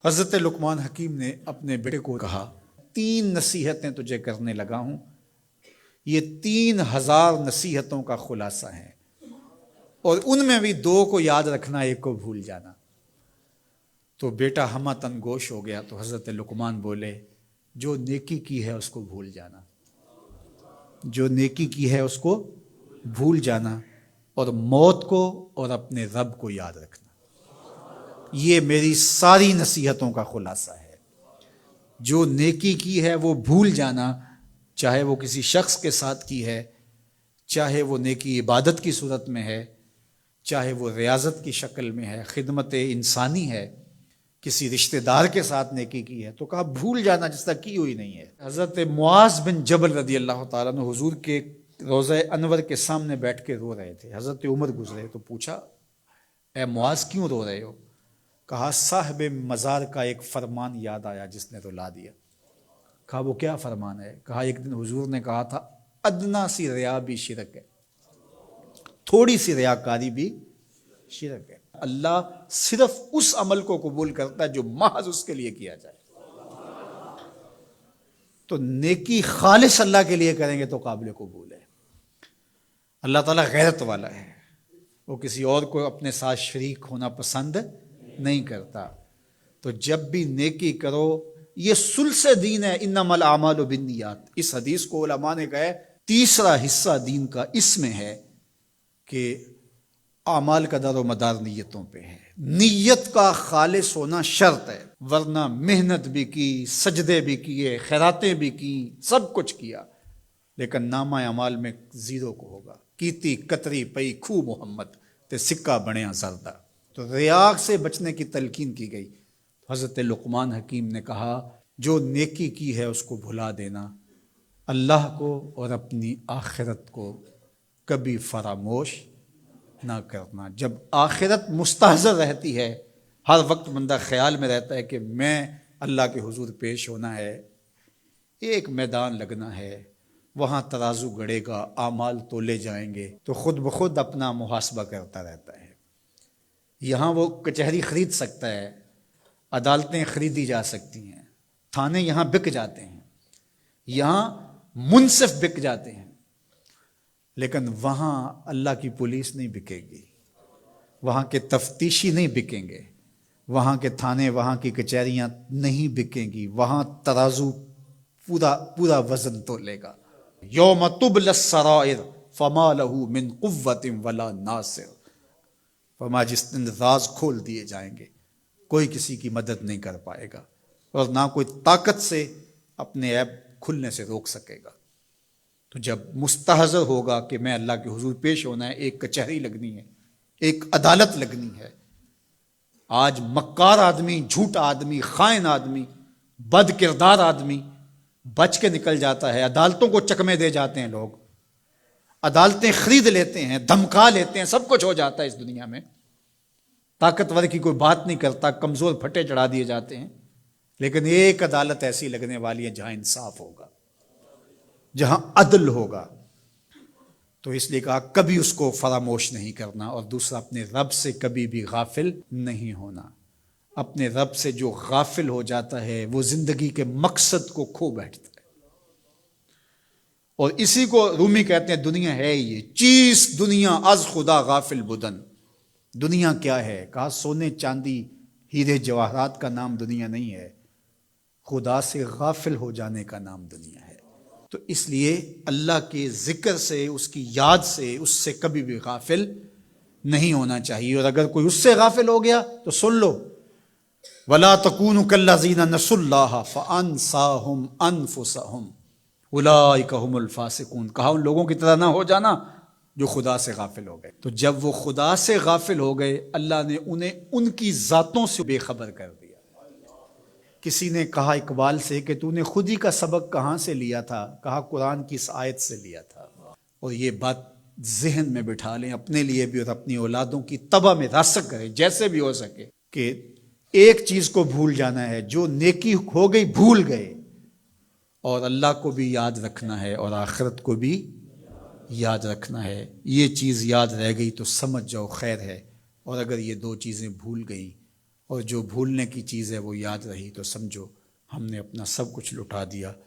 حضرت لقمان حکیم نے اپنے بیٹے کو کہا 3 نصیحتیں تجھے کرنے لگا ہوں، یہ 3000 نصیحتوں کا خلاصہ ہے، اور ان میں بھی 2 کو یاد رکھنا، 1 کو بھول جانا۔ تو بیٹا ہمہ تنگوش ہو گیا، تو حضرت لقمان بولے جو نیکی کی ہے اس کو بھول جانا، جو نیکی کی ہے اس کو بھول جانا، اور موت کو اور اپنے رب کو یاد رکھنا۔ یہ میری ساری نصیحتوں کا خلاصہ ہے۔ جو نیکی کی ہے وہ بھول جانا، چاہے وہ کسی شخص کے ساتھ کی ہے، چاہے وہ نیکی عبادت کی صورت میں ہے، چاہے وہ ریاضت کی شکل میں ہے، خدمت انسانی ہے، کسی رشتہ دار کے ساتھ نیکی کی ہے، تو کہا بھول جانا جس طرح کی ہوئی نہیں ہے۔ حضرت معاذ بن جبل رضی اللہ تعالیٰ عنہ حضور کے روضہ انور کے سامنے بیٹھ کے رو رہے تھے۔ حضرت عمر گزرے تو پوچھا اے معاذ کیوں رو رہے ہو؟ کہا صاحب مزار کا ایک فرمان یاد آیا جس نے رلا دیا۔ کہا وہ کیا فرمان ہے؟ کہا ایک دن حضور نے کہا تھا ادنا سی ریا بھی شرک ہے، تھوڑی سی ریاکاری بھی شرک ہے۔ اللہ صرف اس عمل کو قبول کرتا ہے جو محض اس کے لیے کیا جائے۔ تو نیکی خالص اللہ کے لیے کریں گے تو قابل قبول ہے۔ اللہ تعالیٰ غیرت والا ہے، وہ کسی اور کو اپنے ساتھ شریک ہونا پسند نہیں کرتا۔ تو جب بھی نیکی کرو، یہ سلس دین ہے، انما الاعمال بالنیات۔ اس حدیث کو علماء نے کہا ہے تیسرا حصہ دین کا اس میں ہے کہ اعمال کا دار و مدار نیتوں پہ ہے۔ نیت کا خالص ہونا شرط ہے، ورنہ محنت بھی کی، سجدے بھی کیے، خیراتیں بھی کی، سب کچھ کیا، لیکن نامہ اعمال میں 0 کو ہوگا۔ کیتی کتری پئی کھو محمد تے سکہ بنیا زردہ۔ تو ریاء سے بچنے کی تلقین کی گئی۔ حضرت لقمان حکیم نے کہا جو نیکی کی ہے اس کو بھلا دینا، اللہ کو اور اپنی آخرت کو کبھی فراموش نہ کرنا۔ جب آخرت مستحضر رہتی ہے، ہر وقت بندہ خیال میں رہتا ہے کہ میں اللہ کے حضور پیش ہونا ہے، ایک میدان لگنا ہے، وہاں ترازو گڑے گا، اعمال تولے جائیں گے، تو خود بخود اپنا محاسبہ کرتا رہتا ہے۔ یہاں وہ کچہری خرید سکتا ہے، عدالتیں خریدی جا سکتی ہیں، تھانے یہاں بک جاتے ہیں، یہاں منصف بک جاتے ہیں، لیکن وہاں اللہ کی پولیس نہیں بکے گی، وہاں کے تفتیشی نہیں بکیں گے، وہاں کے تھانے، وہاں کی کچہریاں نہیں بکیں گی، وہاں ترازو پورا وزن تولے گا۔ یوم تبلی السرائر فما لہ من قوت ولا ناصر۔ فرمایا جس دن راز کھول دیے جائیں گے، کوئی کسی کی مدد نہیں کر پائے گا، اور نہ کوئی طاقت سے اپنے عیب کھلنے سے روک سکے گا۔ تو جب مستحضر ہوگا کہ میں اللہ کے حضور پیش ہونا ہے، ایک کچہری لگنی ہے، ایک عدالت لگنی ہے۔ آج مکار آدمی، جھوٹا آدمی، خائن آدمی، بد کردار آدمی بچ کے نکل جاتا ہے، عدالتوں کو چکمے دے جاتے ہیں، لوگ عدالتیں خرید لیتے ہیں، دھمکا لیتے ہیں، سب کچھ ہو جاتا ہے اس دنیا میں۔ طاقتور کی کوئی بات نہیں کرتا، کمزور پھٹے چڑھا دیے جاتے ہیں، لیکن ایک عدالت ایسی لگنے والی ہے جہاں انصاف ہوگا، جہاں عدل ہوگا۔ تو اس لیے کہا کبھی اس کو فراموش نہیں کرنا، اور دوسرا اپنے رب سے کبھی بھی غافل نہیں ہونا۔ اپنے رب سے جو غافل ہو جاتا ہے وہ زندگی کے مقصد کو کھو بیٹھتا ہے۔ اور اسی کو رومی کہتے ہیں دنیا ہے یہ چیز، دنیا از خدا غافل بدن۔ دنیا کیا ہے؟ کہا سونے چاندی ہیرے جواہرات کا نام دنیا نہیں ہے، خدا سے غافل ہو جانے کا نام دنیا ہے۔ تو اس لیے اللہ کے ذکر سے، اس کی یاد سے، اس سے کبھی بھی غافل نہیں ہونا چاہیے۔ اور اگر کوئی اس سے غافل ہو گیا تو سن لو وَلَا تَكُونُوا كَالَّذِينَ نَسُوا اللَّهَ فَأَنسَاهُمْ أَنفُسَهُمْ اولئک هم الفاسقون۔ کہا ان لوگوں کی طرح نہ ہو جانا جو خدا سے غافل ہو گئے۔ تو جب وہ خدا سے غافل ہو گئے، اللہ نے انہیں ان کی ذاتوں سے بے خبر کر دیا۔ کسی نے کہا اقبال سے کہ تو نے خود ہی کا سبق کہاں سے لیا تھا؟ کہا قرآن کی اس آیت سے لیا تھا۔ اور یہ بات ذہن میں بٹھا لیں، اپنے لیے بھی اور اپنی اولادوں کی تباہ میں راسخ کریں جیسے بھی ہو سکے، کہ ایک چیز کو بھول جانا ہے، جو نیکی ہو گئی بھول گئے، اور اللہ کو بھی یاد رکھنا ہے اور آخرت کو بھی یاد رکھنا ہے۔ یہ چیز یاد رہ گئی تو سمجھ جاؤ خیر ہے، اور اگر یہ 2 چیزیں بھول گئیں اور جو بھولنے کی چیز ہے وہ یاد رہی تو سمجھو ہم نے اپنا سب کچھ لٹا دیا